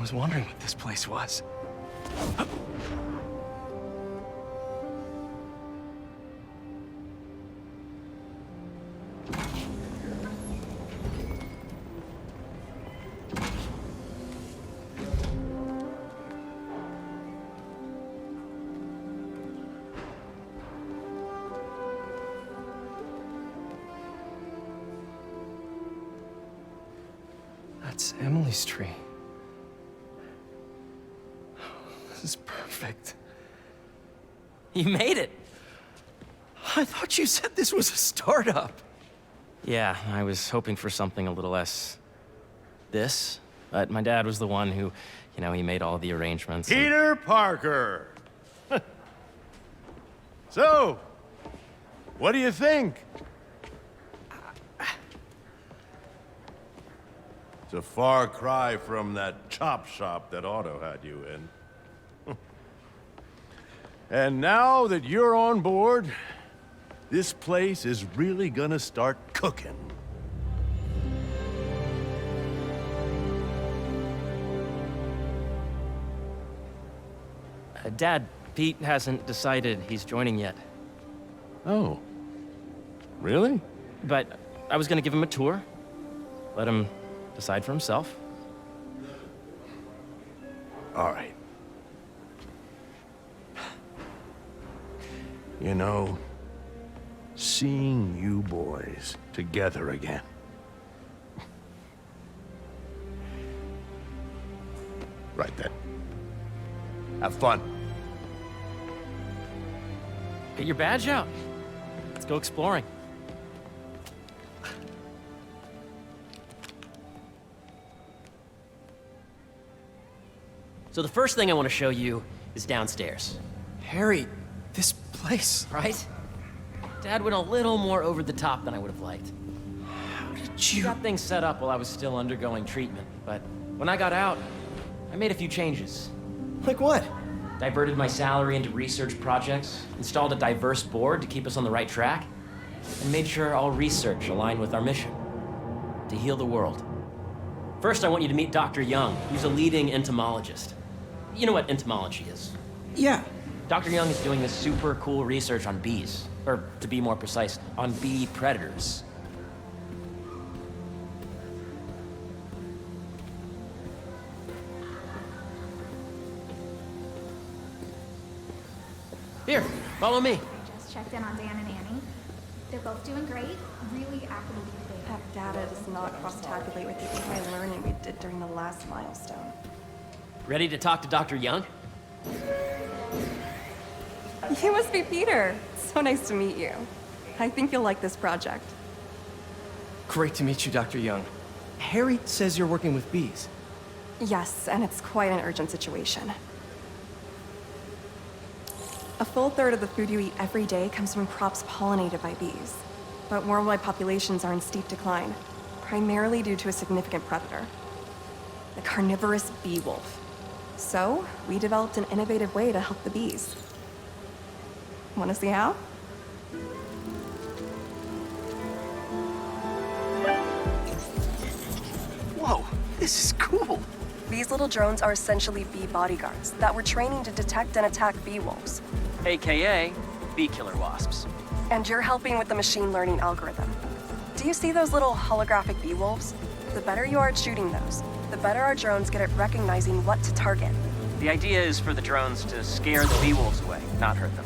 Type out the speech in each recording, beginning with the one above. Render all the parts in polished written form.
was wondering what this place was. That's Emily's tree. This is perfect. You made it. I thought you said this was a startup. Yeah, I was hoping for something a little less this, but my dad was the one who, he made all the arrangements. Peter Parker! So, what do you think? It's a far cry from that chop shop that Otto had you in. And now that you're on board, this place is really gonna start cooking. Dad, Pete hasn't decided he's joining yet. Oh. Really? But I was gonna give him a tour. Let him decide for himself. All right. Seeing you boys together again. Right then. Have fun. Get your badge out. Let's go exploring. So the first thing I want to show you is downstairs. Harry, this place. Right? Dad went a little more over the top than I would have liked. How did He you... got things set up while I was still undergoing treatment, but when I got out, I made a few changes. Like what? Diverted my salary into research projects, installed a diverse board to keep us on the right track, and made sure all research aligned with our mission, to heal the world. First, I want you to meet Dr. Young. He's a leading entomologist. You know what entomology is? Yeah. Dr. Young is doing this super cool research on bees, or to be more precise, on bee predators. Here, follow me. Just checked in on Dan and Annie. They're both doing great, really actively today. That data does not cross-tabulate with the AI learning we did during the last milestone. Ready to talk to Dr. Young? You must be Peter. So nice to meet you. I think you'll like this project. Great to meet you, Dr. Young. Harry says you're working with bees. Yes, and it's quite an urgent situation. A full third of the food you eat every day comes from crops pollinated by bees. But worldwide populations are in steep decline, primarily due to a significant predator, the carnivorous bee wolf. So, we developed an innovative way to help the bees. Want to see how? Whoa, this is cool. These little drones are essentially bee bodyguards that we're training to detect and attack bee wolves. AKA bee killer wasps. And you're helping with the machine learning algorithm. Do you see those little holographic bee wolves? The better you are at shooting those, the better our drones get at recognizing what to target. The idea is for the drones to scare the bee wolves away, not hurt them.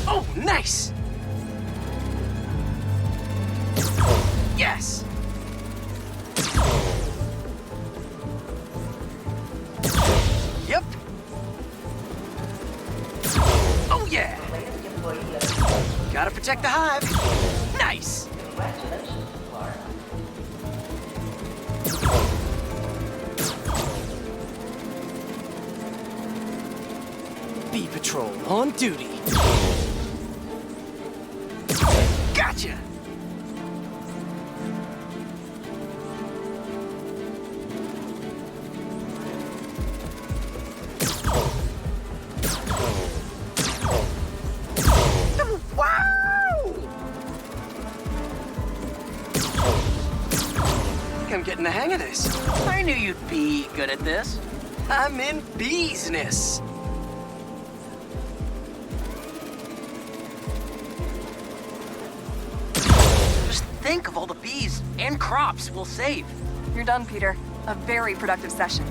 Oh, nice! Yes! Yep. Oh, yeah! Gotta protect the hive. Nice! Bee Patrol on duty. Gotcha! Wow! think I'm getting the hang of this. I knew you'd be good at this. I'm in business. Just think of all the bees and crops we'll save. You're done, Peter. A very productive session.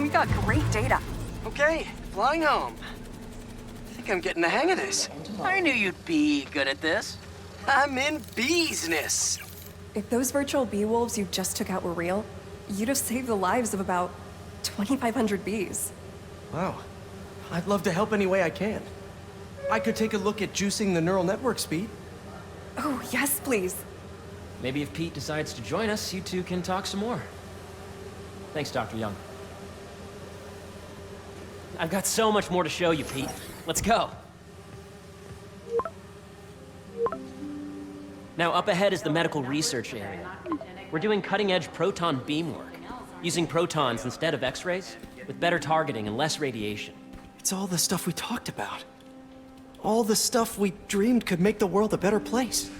We got great data. Okay, flying home. I think I'm getting the hang of this. I knew you'd be good at this. I'm in business. If those virtual bee wolves you just took out were real, you'd have saved the lives of about 2,500 bees. Wow. I'd love to help any way I can. I could take a look at juicing the neural network speed. Oh, yes, please. Maybe if Pete decides to join us, you two can talk some more. Thanks, Dr. Young. I've got so much more to show you, Pete. Let's go. Now, up ahead is the medical research area. We're doing cutting-edge proton beam work, using protons instead of X-rays, with better targeting and less radiation. It's all the stuff we talked about. All the stuff we dreamed could make the world a better place.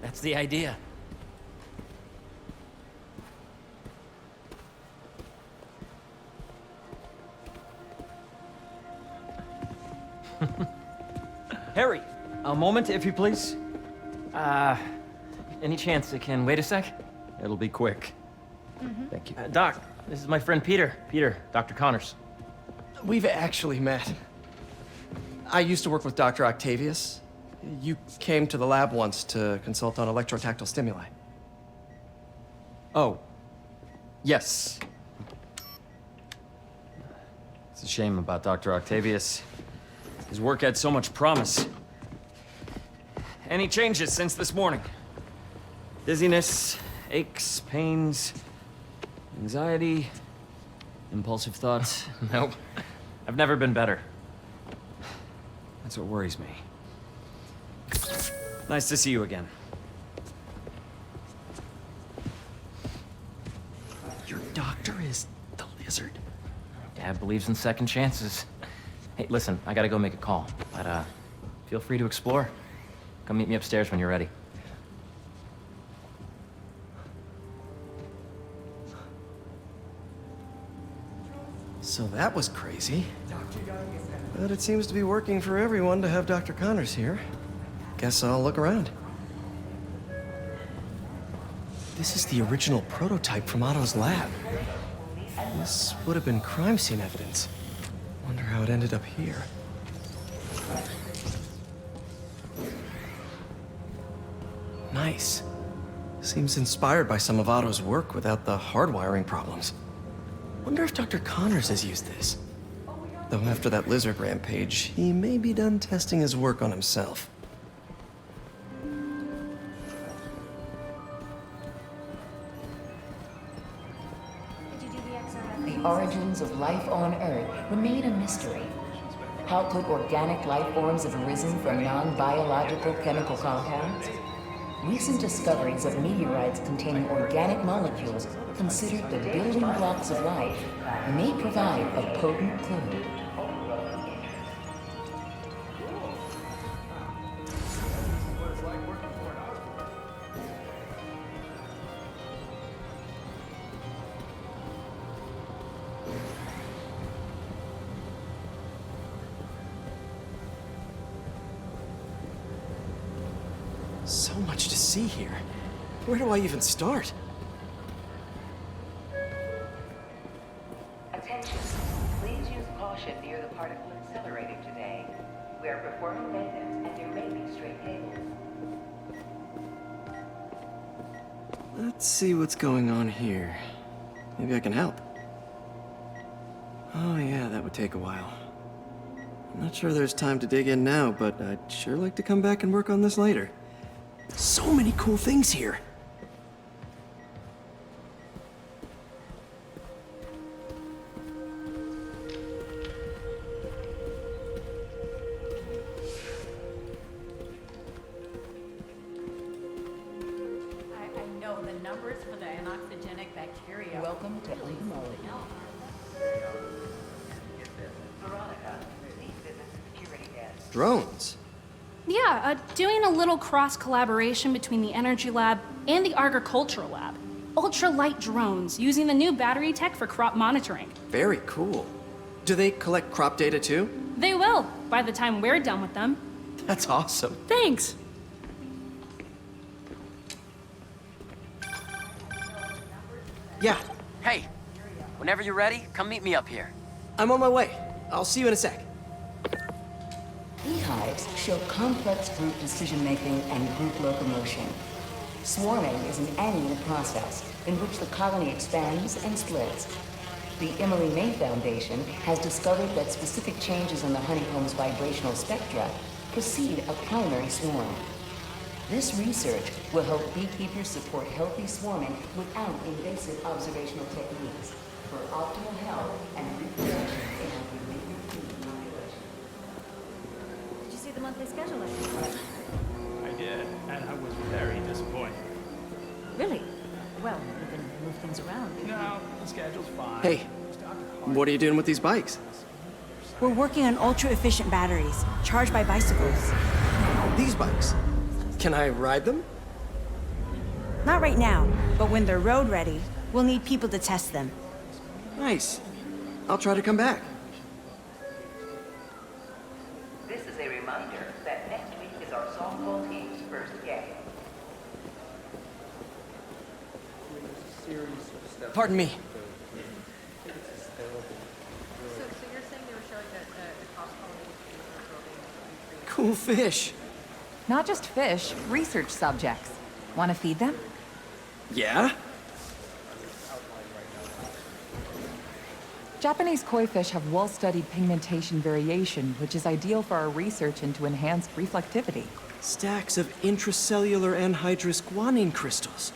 That's the idea. Harry, A moment, if you please. any chance it can wait a sec? It'll be quick. Thank you. Doc, this is my friend Peter. Peter, Dr. Connors. We've actually met. I used to work with Dr. Octavius. You came to the lab once to consult on electrotactile stimuli. Oh. Yes. It's a shame about Dr. Octavius. His work had so much promise. Any changes since this morning? Dizziness, aches, pains, anxiety, impulsive thoughts. Nope. I've never been better. That's what worries me. Nice to see you again. Your doctor is the lizard. Dad believes in second chances. Hey, listen, I gotta go make a call, but feel free to explore. Come meet me upstairs when you're ready. So that was crazy. But it seems to be working for everyone to have Dr. Connors here. Guess I'll look around. This is the original prototype from Otto's lab. This would have been crime scene evidence. Wonder how it ended up here. Nice. Seems inspired by some of Otto's work without the hardwiring problems. Wonder if Dr. Connors has used this. Though after that lizard rampage, he may be done testing his work on himself. The origins of life on Earth remain a mystery. How could organic life forms have arisen from non-biological chemical compounds? Recent discoveries of meteorites containing organic molecules considered the building blocks of life may provide a potent clue. So much to see here. Where do I even start? Attention. Please use caution near the particle accelerator today. We are performing maintenance and there may be stray cables. Let's see what's going on here. Maybe I can help. Oh yeah, that would take a while. I'm not sure there's time to dig in now, but I'd sure like to come back and work on this later. So many cool things here. I know the numbers for the anoxygenic bacteria. Welcome to Lee. Drones. Yeah, doing a little cross-collaboration between the Energy Lab and the Agricultural Lab. ultralight drones using the new battery tech for crop monitoring. Very cool. Do they collect crop data too? They will, by the time we're done with them. That's awesome. Thanks. Yeah, Hey, whenever you're ready, come meet me up here. I'm on my way. I'll see you in a sec. Beehives show complex group decision-making and group locomotion. Swarming is an annual process in which the colony expands and splits. The Emily May Foundation has discovered that specific changes in the honeycomb's vibrational spectra precede a primary swarm. This research will help beekeepers support healthy swarming without invasive observational techniques for optimal health and reproduction in a related bee population. Did you see the monthly schedule? I did, and I was very disappointed. Really? Well, we can move things around. No, the schedule's fine. Hey, what are you doing with these bikes? We're working on ultra-efficient batteries, charged by bicycles. These bikes? Can I ride them? Not right now, but when they're road ready, we'll need people to test them. Nice. I'll try to come back. This is a reminder that next week is our softball team's first game. Pardon me. So you're saying they were showing that cross-pollination is building Cool fish. Not just fish, research subjects. Want to feed them? Yeah? Japanese koi fish have well-studied pigmentation variation, which is ideal for our research into enhanced reflectivity. Stacks of intracellular anhydrous guanine crystals.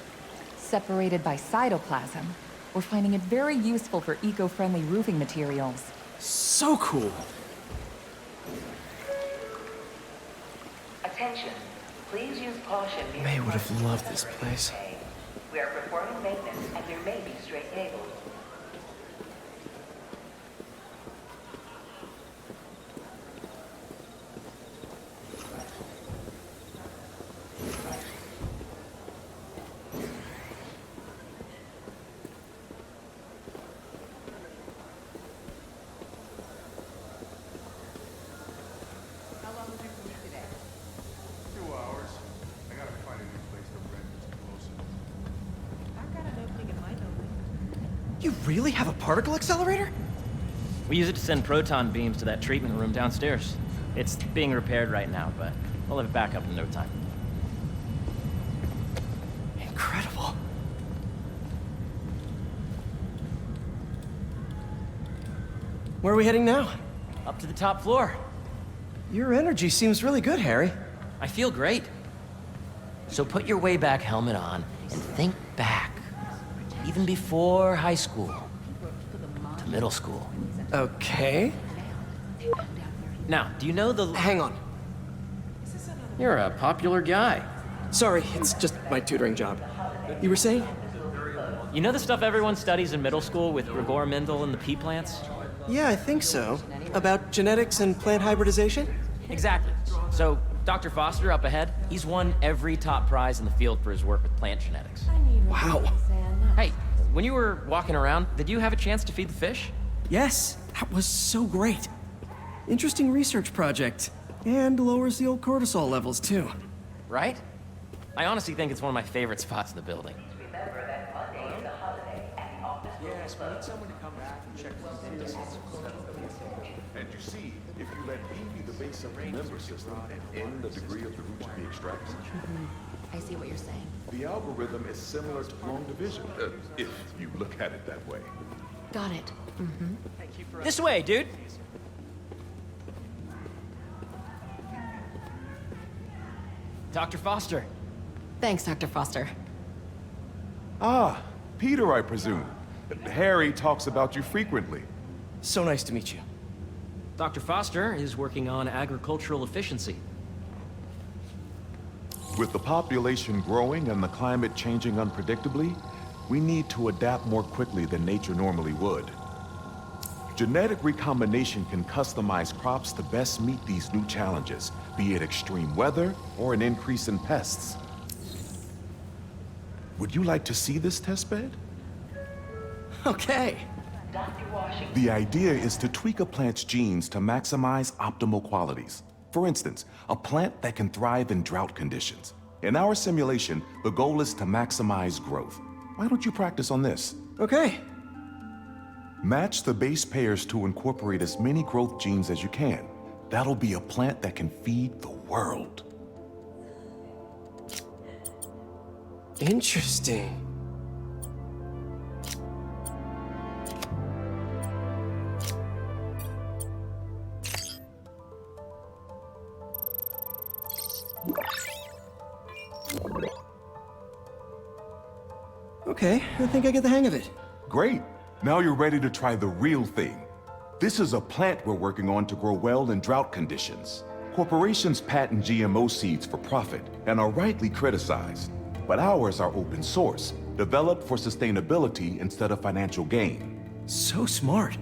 Separated by cytoplasm, we're finding it very useful for eco-friendly roofing materials. So cool. Attention, please use caution. May would have loved this place. We are performing maintenance and there may be stray cables. How long was your commute today? 2 hours. I gotta find a new place to rent that's closer. I've got an opening in my building. You really have a particle accelerator? We use it to send proton beams to that treatment room downstairs. It's being repaired right now, but we'll have it back up in no time. Incredible. Where are we heading now? Up to the top floor. Your energy seems really good, Harry. I feel great. So put your way back helmet on and think back. Even before high school. To middle school. Okay. Now, do you know the... Hang on. You're a popular guy. Sorry, it's just my tutoring job. You were saying? You know the stuff everyone studies in middle school with Gregor Mendel and the pea plants? Yeah, I think so. About genetics and plant hybridization? Exactly. So, Dr. Foster up ahead, he's won every top prize in the field for his work with plant genetics. Wow. Hey, when you were walking around, did you have a chance to feed the fish? Yes, that was so great. Interesting research project. And lowers the old cortisol levels, too. Right? I honestly think it's one of my favorite spots in the building. Remember that Monday is a holiday and the office Yes, we need someone to come back and check the dentist. And you see, if you let B be the base of the member system and N the degree of the root to be extracted, I see what you're saying. the algorithm is similar to long division, if you look at it that way. Got it. This way, dude! Dr. Foster. Thanks, Dr. Foster. Ah, Peter, I presume. Harry talks about you frequently. So nice to meet you. Dr. Foster is working on agricultural efficiency. With the population growing and the climate changing unpredictably, we need to adapt more quickly than nature normally would. Genetic recombination can customize crops to best meet these new challenges, be it extreme weather or an increase in pests. Would you like to see this test bed? Okay. The idea is to tweak a plant's genes to maximize optimal qualities. For instance, a plant that can thrive in drought conditions. In our simulation, the goal is to maximize growth. Why don't you practice on this? Okay. Match the base pairs to incorporate as many growth genes as you can. That'll be a plant that can feed the world. Interesting. Okay, I think I get the hang of it. Great. Now you're ready to try the real thing. This is a plant we're working on to grow well in drought conditions. Corporations patent GMO seeds for profit and are rightly criticized. But ours are open source, developed for sustainability instead of financial gain. So smart.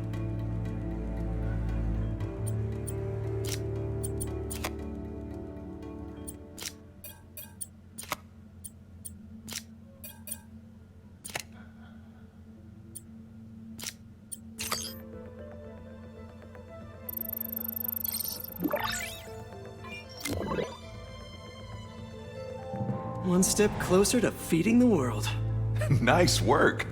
One step closer to feeding the world. Nice work.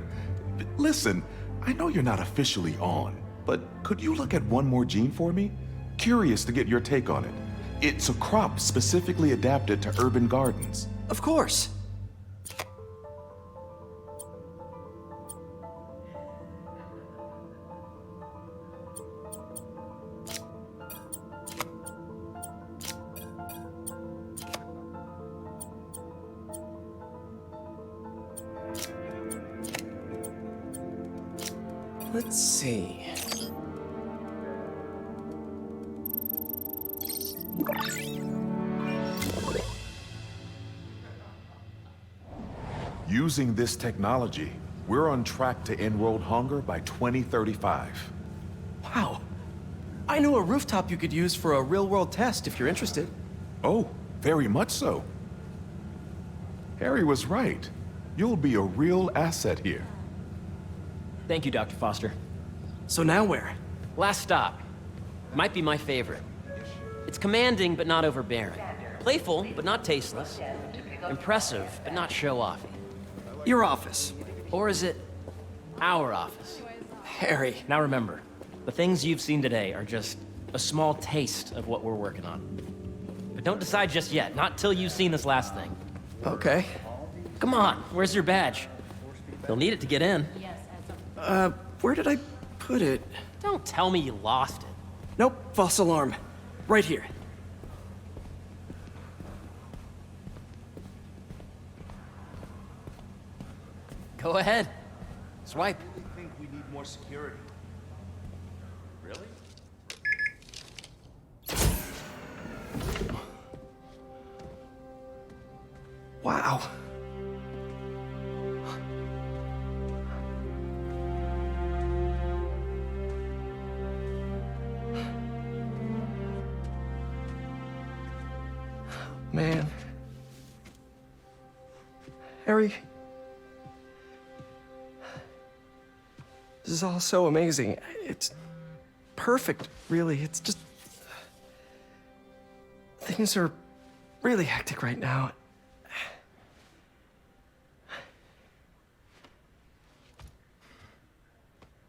Listen, I know you're not officially on, but could you look at one more gene for me? Curious to get your take on it. It's a crop specifically adapted to urban gardens. Of course. Let's see. Using this technology, we're on track to end world hunger by 2035. Wow. I know a rooftop you could use for a real-world test if you're interested. Oh, very much so. Harry was right. You'll be a real asset here. Thank you, Dr. Foster. So now where? Last stop. Might be my favorite. It's commanding, but not overbearing. Playful, but not tasteless. Impressive, but not show-offy. Your office. Or is it our office? Harry. Now remember, the things you've seen today are just a small taste of what we're working on. But don't decide just yet, not till you've seen this last thing. Okay. Come on, where's your badge? You'll need it to get in. Where did I put it? Don't tell me you lost it. Nope, false alarm. Right here. Go ahead. Swipe. I really think we need more security. Really? Wow. Man. Harry. This is all so amazing. It's perfect, really. It's just... Things are really hectic right now.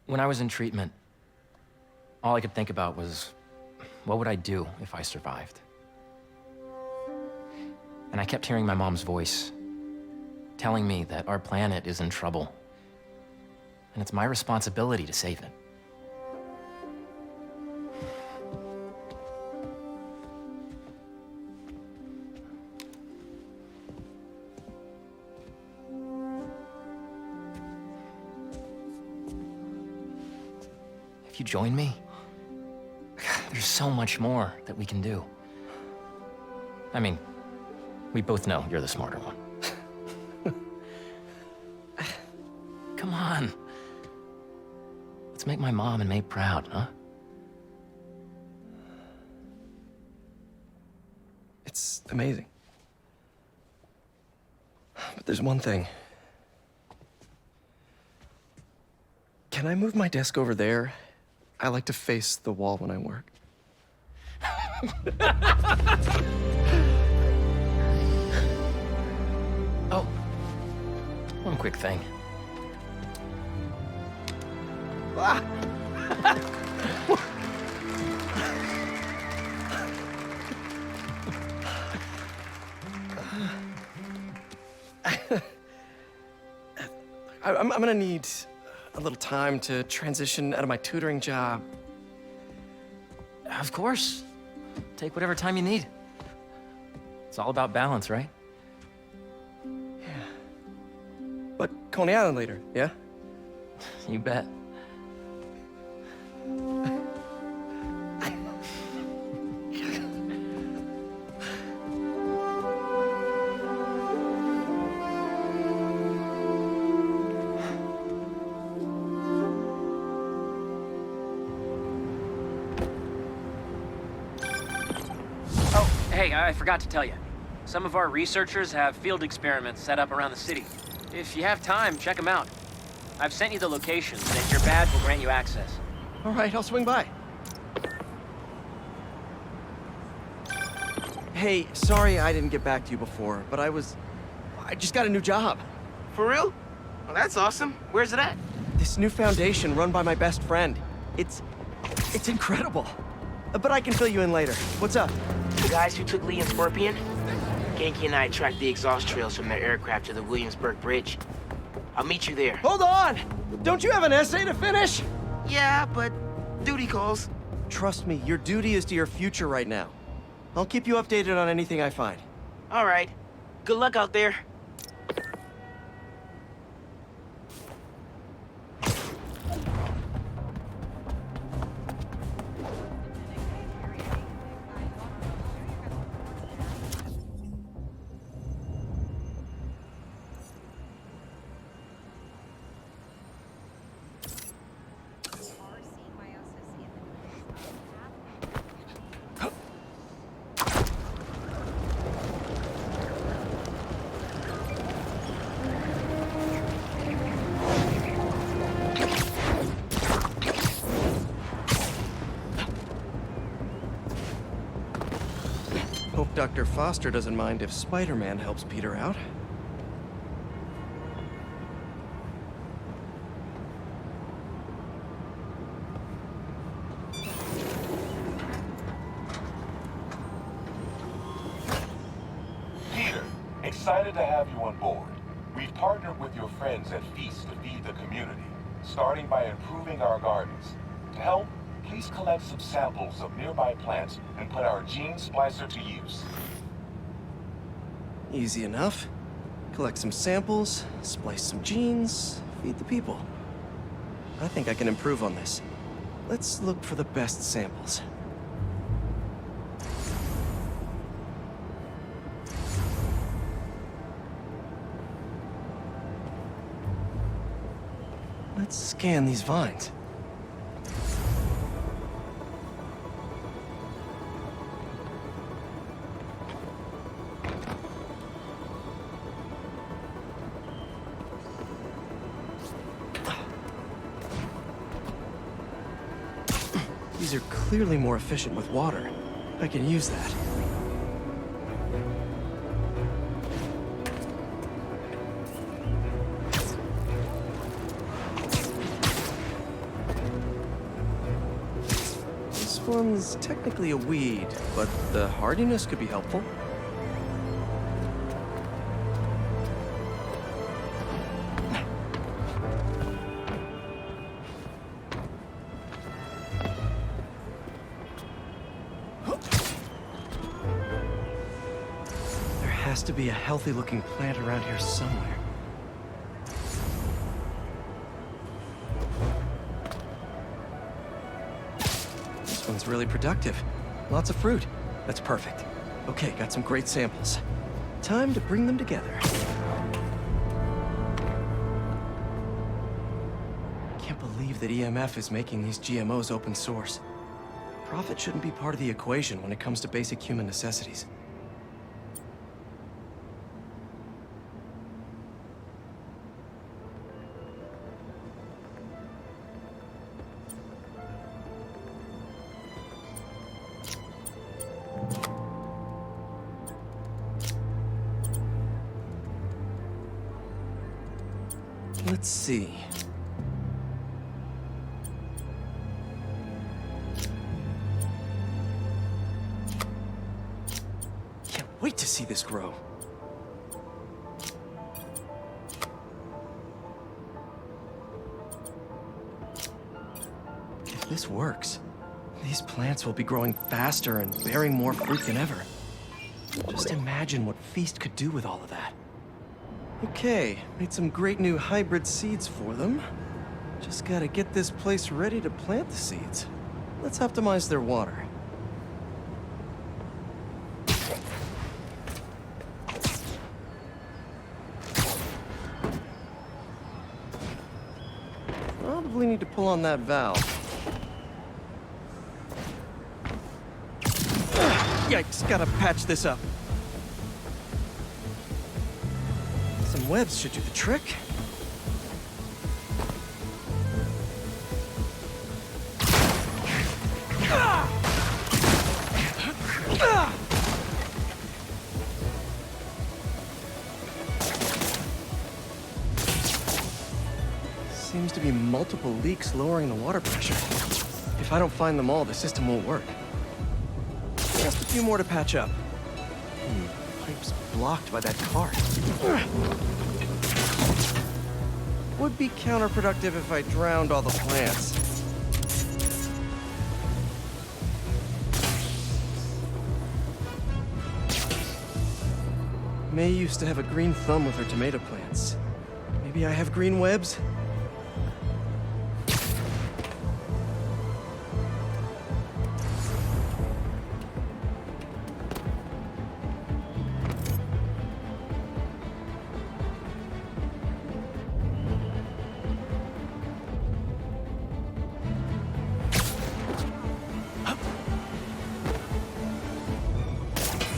When I was in treatment, all I could think about was, what would I do if I survived? And I kept hearing my mom's voice, telling me that our planet is in trouble, and it's my responsibility to save it. If you join me, there's so much more that we can do. I mean, we both know you're the smarter one. Come on. Let's make my mom and May proud, huh? It's amazing. But there's one thing. Can I move my desk over there? I like to face the wall when I work. Oh, one quick thing. Ah! I'm gonna need a little time to transition out of my tutoring job. Of course. Take whatever time you need. It's all about balance, right? Yeah. But Coney Island later, yeah? You bet. Hey, I forgot to tell you. Some of our researchers have field experiments set up around the city. If you have time, check them out. I've sent you the locations, and your badge will grant you access. All right, I'll swing by. Hey, sorry I didn't get back to you before, but I just got a new job. For real? Well, that's awesome. Where's it at? This new foundation run by my best friend. It's incredible. But I can fill you in later. What's up? The guys who took Lee and Scorpion? Genki and I tracked the exhaust trails from their aircraft to the Williamsburg Bridge. I'll meet you there. Hold on! Don't you have an essay to finish? Yeah, but duty calls. Trust me, your duty is to your future right now. I'll keep you updated on anything I find. All right. Good luck out there. Hope Dr. Foster doesn't mind if Spider-Man helps Peter out. Peter, excited to have you on board. We've partnered with your friends at Feast to feed the community, starting by improving our gardens. To help, please collect some samples of nearby plants and put our gene splicer to use. Easy enough. Collect some samples, splice some genes, feed the people. I think I can improve on this. Let's look for the best samples. Let's scan these vines. These are clearly more efficient with water. I can use that. This one's technically a weed, but the hardiness could be helpful. Has to be a healthy-looking plant around here somewhere. This one's really productive. Lots of fruit. That's perfect. Okay, got some great samples. Time to bring them together. Can't believe that EMF is making these GMOs open source. Profit shouldn't be part of the equation when it comes to basic human necessities. Let's see. Can't wait to see this grow. If this works, these plants will be growing faster and bearing more fruit than ever. Just imagine what Feast could do with all of that. Okay, made some great new hybrid seeds for them. Just gotta get this place ready to plant the seeds. Let's optimize their water. Probably need to pull on that valve. Yikes, gotta patch this up. Some webs should do the trick. Seems to be multiple leaks lowering the water pressure. If I don't find them all, the system won't work. Just a few more to patch up. Pipe's blocked by that cart. Would be counterproductive if I drowned all the plants. May used to have a green thumb with her tomato plants. Maybe I have green webs?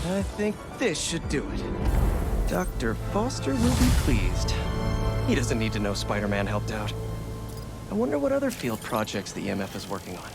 I think this should do it. Dr. Foster will be pleased. He doesn't need to know Spider-Man helped out. I wonder what other field projects the EMF is working on.